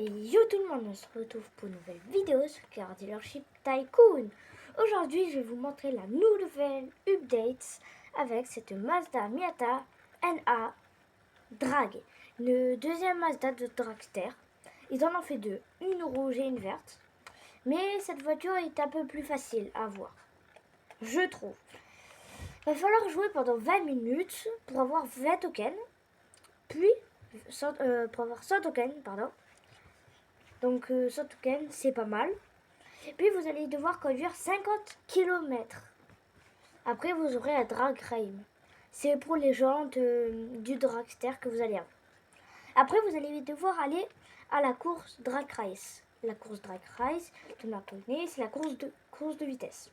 Et yo tout le monde, on se retrouve pour une nouvelle vidéo sur Car Dealership Tycoon. Aujourd'hui, je vais vous montrer la nouvelle update avec cette Mazda Miata NA Drag. Une deuxième Mazda de dragster. Ils en ont fait deux, une rouge et une verte. Mais cette voiture est un peu plus facile à voir, je trouve. Il va falloir jouer pendant 20 minutes pour avoir 20 tokens. Puis, pour avoir 100 tokens, pardon. Donc 100 tokens, c'est pas mal. Puis vous allez devoir conduire 50 km. Après, vous aurez un drag race. C'est pour les gens du dragster que vous allez avoir. Après, vous allez devoir aller à la course drag race. La course drag race, tout le monde connaît, c'est la course de vitesse.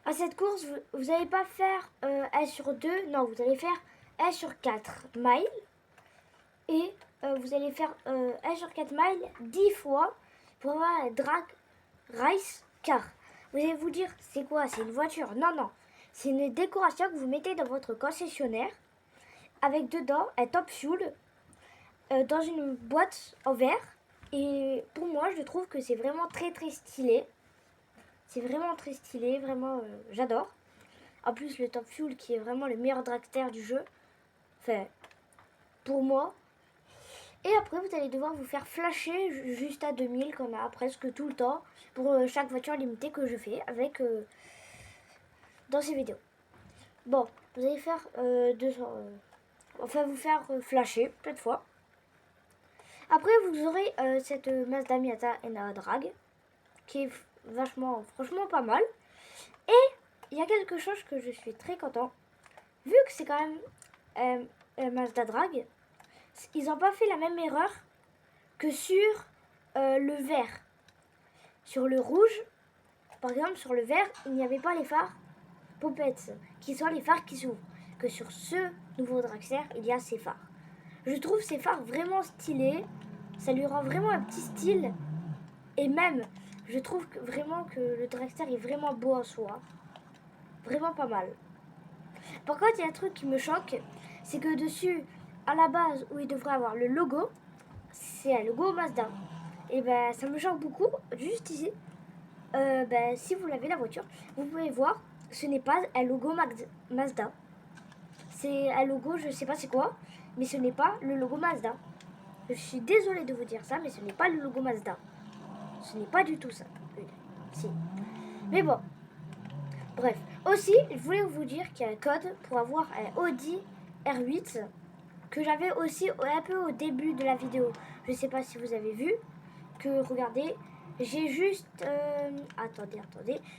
À cette course, vous n'allez pas faire 1 sur 2, non, vous allez faire 1 sur 4 miles. Et vous allez faire 1 sur 4 miles 10 fois pour avoir un drag race car. Vous allez vous dire, c'est quoi? C'est une voiture? Non, non. C'est une décoration que vous mettez dans votre concessionnaire avec dedans un top fuel dans une boîte en verre. Et pour moi, je trouve que c'est vraiment très très stylé. C'est vraiment très stylé, vraiment j'adore. En plus, le top fuel qui est vraiment le meilleur dragster du jeu. Enfin, pour moi. Et après, vous allez devoir vous faire flasher juste à 2000 qu'on a presque tout le temps pour chaque voiture limitée que je fais avec dans ces vidéos. Bon, vous allez faire vous faire flasher plein de fois. Après, vous aurez cette Mazda Miata NA Drag qui est franchement pas mal. Et il y a quelque chose que je suis très content. Vu que c'est quand même Mazda Drag, ils n'ont pas fait la même erreur que sur le vert. Sur le rouge, par exemple, sur le vert, il n'y avait pas les phares Poppets, qui sont les phares qui s'ouvrent. Que sur ce nouveau dragster, il y a ces phares. Je trouve ces phares vraiment stylés. Ça lui rend vraiment un petit style. Et même, je trouve vraiment que le dragster est vraiment beau en soi. Vraiment pas mal. Par contre, il y a un truc qui me choque, c'est que dessus, à la base où il devrait avoir le logo, c'est un logo Mazda. Et ben ça me choque beaucoup, juste ici. Si vous l'avez la voiture, vous pouvez voir, ce n'est pas un logo Mazda. C'est un logo, je sais pas c'est quoi, mais ce n'est pas le logo Mazda. Je suis désolée de vous dire ça, mais ce n'est pas le logo Mazda. Ce n'est pas du tout ça. Si. Mais bon. Bref. Aussi, je voulais vous dire qu'il y a un code pour avoir un Audi R8 que j'avais aussi un peu au début de la vidéo. Je ne sais pas si vous avez vu que, regardez, j'ai juste attendez,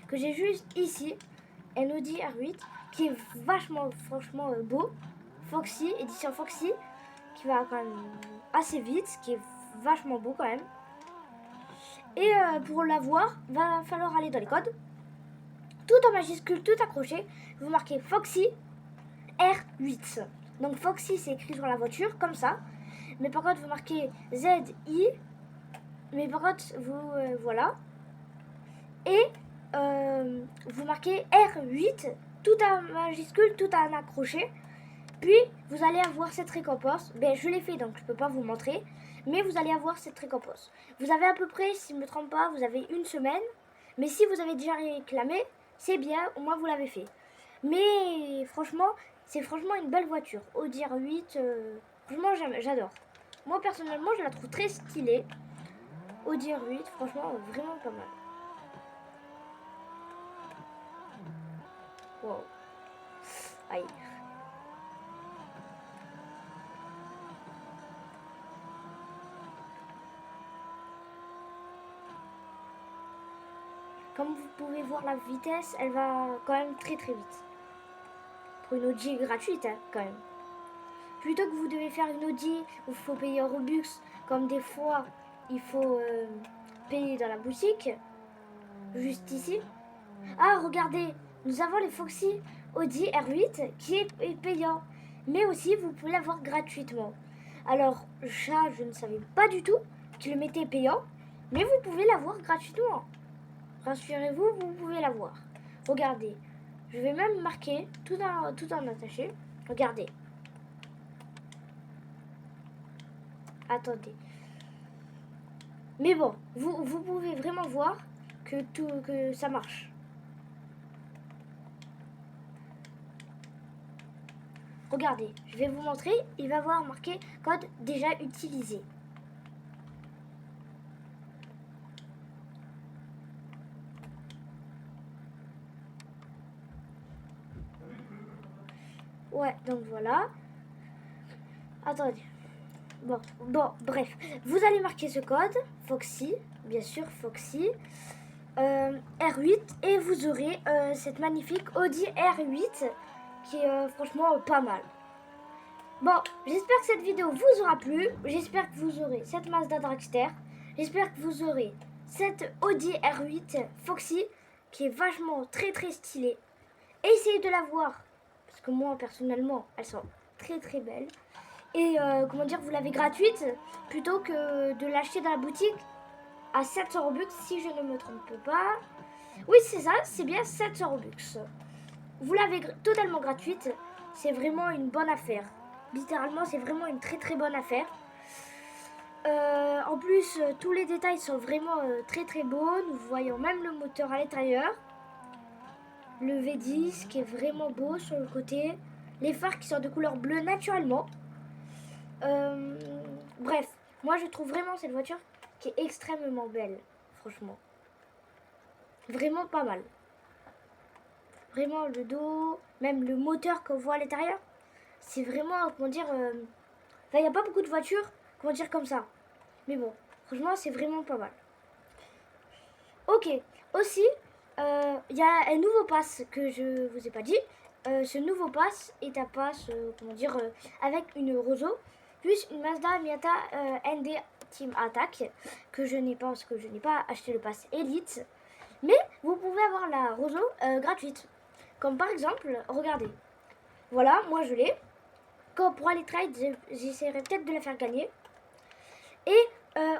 que j'ai juste ici un Audi R8 qui est franchement beau, Foxy, édition Foxy, qui va quand même assez vite, qui est vachement beau quand même. Et pour l'avoir, va falloir aller dans les codes, tout en majuscule, tout accroché, vous marquez Foxy R8. Donc Foxy c'est écrit sur la voiture comme ça, mais par contre vous marquez ZI, mais par contre vous voilà, et vous marquez R8 tout en majuscule, tout en accroché. Puis vous allez avoir cette récompense. Je l'ai fait donc je peux pas vous montrer, mais vous allez avoir cette récompense. Vous avez à peu près, si je me trompe pas, vous avez 1 semaine, mais si vous avez déjà réclamé, c'est bien, au moins vous l'avez fait. Mais franchement, c'est franchement une belle voiture. Audi R8, franchement j'adore. Moi personnellement je la trouve très stylée. Audi R8, franchement vraiment pas mal. Wow. Aïe. Comme vous pouvez voir la vitesse, elle va quand même très très vite. Pour une Audi gratuite quand même. Plutôt que vous devez faire une Audi où il faut payer en Robux, comme des fois il faut payer dans la boutique, juste ici. Ah regardez, nous avons les Foxy Audi R8 qui est payant. Mais aussi vous pouvez l'avoir gratuitement. Alors ça je ne savais pas du tout qu'ils le mettaient payant, mais vous pouvez l'avoir gratuitement. Rassurez-vous, vous pouvez l'avoir. Regardez, je vais même marquer tout en attaché. Regardez. Attendez. Mais bon, vous pouvez vraiment voir que ça marche. Regardez, je vais vous montrer, il va avoir marqué code déjà utilisé. Ouais, donc voilà. Attendez. Bon, bref. Vous allez marquer ce code, Foxy, bien sûr, Foxy, R8, et vous aurez cette magnifique Audi R8 qui est franchement pas mal. Bon, j'espère que cette vidéo vous aura plu. J'espère que vous aurez cette Mazda Dragster. J'espère que vous aurez cette Audi R8 Foxy qui est vachement très stylée. Essayez de la voir parce que moi personnellement, elles sont très belles. Et comment dire, vous l'avez gratuite plutôt que de l'acheter dans la boutique à 700 Robux si je ne me trompe pas. Oui, c'est ça, c'est bien 700 Robux. Vous l'avez totalement gratuite, c'est vraiment une bonne affaire. Littéralement, c'est vraiment une très bonne affaire. En plus, tous les détails sont vraiment très beaux. Nous voyons même le moteur à l'intérieur. Le V10 qui est vraiment beau sur le côté. Les phares qui sont de couleur bleue naturellement. Bref, moi je trouve vraiment cette voiture qui est extrêmement belle, franchement. Vraiment pas mal. Vraiment le dos, même le moteur qu'on voit à l'intérieur, c'est vraiment, comment dire, il n'y a pas beaucoup de voitures, comment dire, comme ça. Mais bon, franchement, c'est vraiment pas mal. Ok, aussi, il y a un nouveau pass que je vous ai pas dit. Ce nouveau pass est un pass, comment dire, avec une Roseau, plus une Mazda Miata ND Team Attack, que je n'ai pas parce que je n'ai pas acheté le pass Elite. Mais vous pouvez avoir la Roseau gratuite. Comme par exemple, regardez. Voilà, moi je l'ai. Pour aller trade, j'essaierai peut-être de la faire gagner. Et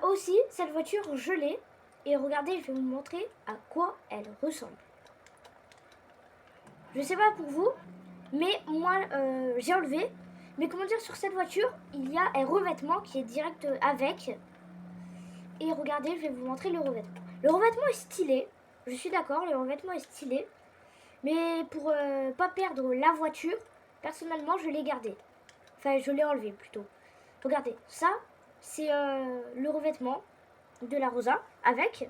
aussi, cette voiture, je l'ai. Et regardez, je vais vous montrer à quoi elle ressemble. Je sais pas pour vous, mais moi, j'ai enlevé. Mais comment dire, sur cette voiture, il y a un revêtement qui est direct avec. Et regardez, je vais vous montrer le revêtement. Le revêtement est stylé. Je suis d'accord, le revêtement est stylé. Mais pour pas perdre la voiture, personnellement, je l'ai gardé. Enfin, je l'ai enlevé plutôt. Regardez, ça, c'est le revêtement de la Rosa avec.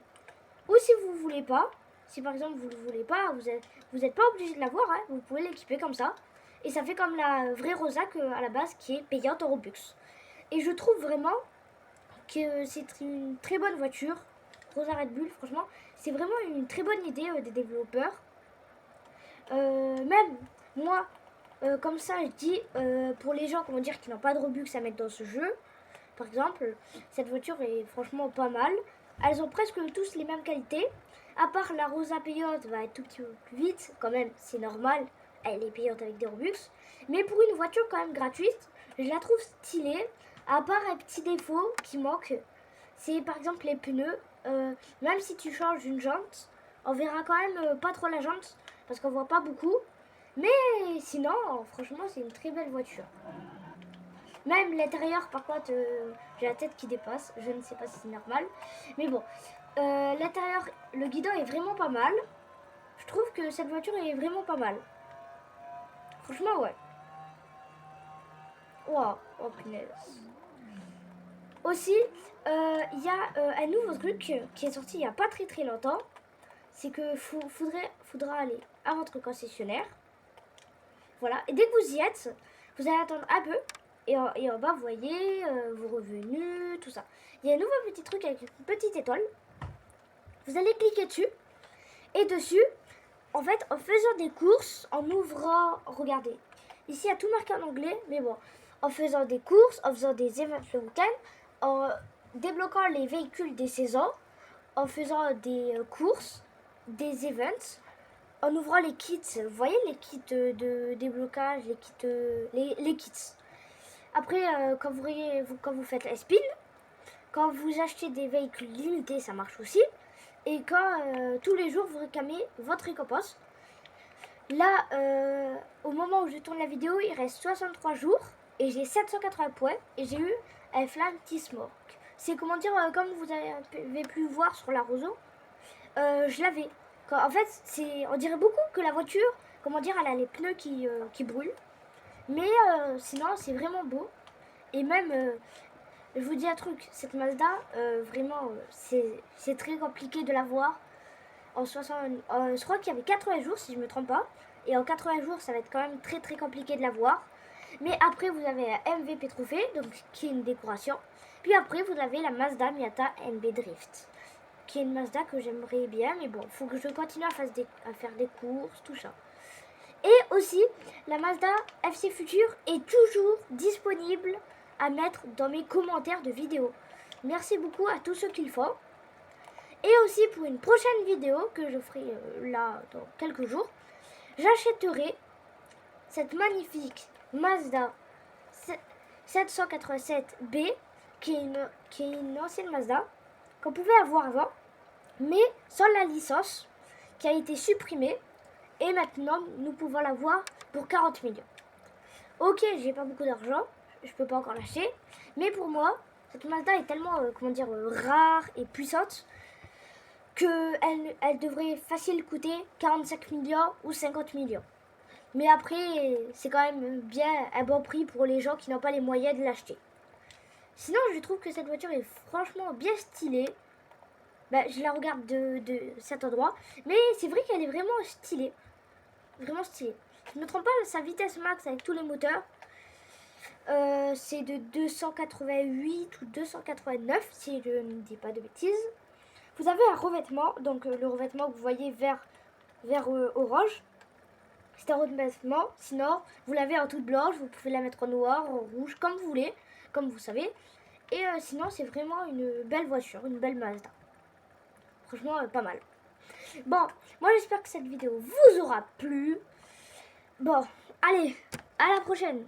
Ou si vous ne voulez pas, si par exemple vous ne voulez pas, vous êtes pas obligé de l'avoir, hein, vous pouvez l'équiper comme ça. Et ça fait comme la vraie Rosa à la base qui est payante en Robux. Et je trouve vraiment que c'est une très bonne voiture. Rosa Red Bull, franchement, c'est vraiment une très bonne idée des développeurs. Même moi, comme ça, je dis pour les gens, comment dire, qui n'ont pas de Robux à mettre dans ce jeu. Par exemple, cette voiture est franchement pas mal. Elles ont presque tous les mêmes qualités. À part la Rosa payante va être tout petit peu plus vite. Quand même, c'est normal. Elle est payante avec des Robux. Mais pour une voiture quand même gratuite, je la trouve stylée. À part un petit défaut qui manque, c'est par exemple les pneus. Même si tu changes une jante, on verra quand même pas trop la jante. Parce qu'on voit pas beaucoup. Mais sinon, franchement, c'est une très belle voiture. Même l'intérieur, par contre, j'ai la tête qui dépasse. Je ne sais pas si c'est normal. Mais bon, l'intérieur, le guidon est vraiment pas mal. Je trouve que cette voiture est vraiment pas mal. Franchement, ouais. Wow, oh punaise. Aussi, il y a un nouveau truc qui est sorti il n'y a pas très longtemps. C'est que faudra aller à votre concessionnaire. Voilà, et dès que vous y êtes, vous allez attendre un peu. Et en bas, vous voyez vos revenus, tout ça. Il y a un nouveau petit truc avec une petite étoile. Vous allez cliquer dessus. Et dessus, en fait, en faisant des courses, en ouvrant, regardez, ici il y a tout marqué en anglais, mais bon, en faisant des courses, en faisant des events le week-end, en débloquant les véhicules des saisons, en faisant des courses, des events, en ouvrant les kits, vous voyez les kits de déblocage, les kits. Après, quand vous faites la spin, quand vous achetez des véhicules limités, ça marche aussi. Et quand tous les jours vous réclamez votre récompense. Là, au moment où je tourne la vidéo, il reste 63 jours et j'ai 780 points et j'ai eu un Flamity Smoke. c'est comment dire, comme vous avez pu voir sur la Roseau, je l'avais. En fait, on dirait beaucoup que la voiture, comment dire, elle a les pneus qui brûlent. Mais sinon, c'est vraiment beau. Et même, je vous dis un truc, cette Mazda, vraiment, c'est très compliqué de la voir. Je crois qu'il y avait 80 jours, si je ne me trompe pas. Et en 80 jours, ça va être quand même très très compliqué de la voir. Mais après, vous avez la MVP Trophée, donc qui est une décoration. Puis après, vous avez la Mazda Miata NB Drift, qui est une Mazda que j'aimerais bien. Mais bon, il faut que je continue à faire des courses, tout ça. Et aussi, la Mazda FC Future est toujours disponible à mettre dans mes commentaires de vidéos. Merci beaucoup à tous ceux qui le font. Et aussi pour une prochaine vidéo que je ferai là dans quelques jours, j'achèterai cette magnifique Mazda 787B qui est une ancienne Mazda qu'on pouvait avoir avant, mais sans la licence qui a été supprimée. Et maintenant, nous pouvons la voir pour 40 millions. Ok, j'ai pas beaucoup d'argent, je peux pas encore l'acheter. Mais pour moi, cette Mazda est tellement, rare et puissante qu'elle devrait facile coûter 45 millions ou 50 millions. Mais après, c'est quand même bien un bon prix pour les gens qui n'ont pas les moyens de l'acheter. Sinon, je trouve que cette voiture est franchement bien stylée. Je la regarde de cet endroit. Mais c'est vrai qu'elle est vraiment stylée. Vraiment stylée. Je ne me trompe pas, sa vitesse max avec tous les moteurs, c'est de 288 ou 289, si je ne dis pas de bêtises. Vous avez un revêtement, donc le revêtement que vous voyez vert orange. C'est un revêtement, sinon vous l'avez en toute blanche, vous pouvez la mettre en noir, en rouge, comme vous voulez, comme vous savez. Et sinon c'est vraiment une belle voiture, une belle Mazda. Franchement pas mal. Bon, moi j'espère que cette vidéo vous aura plu. Bon, allez, à la prochaine.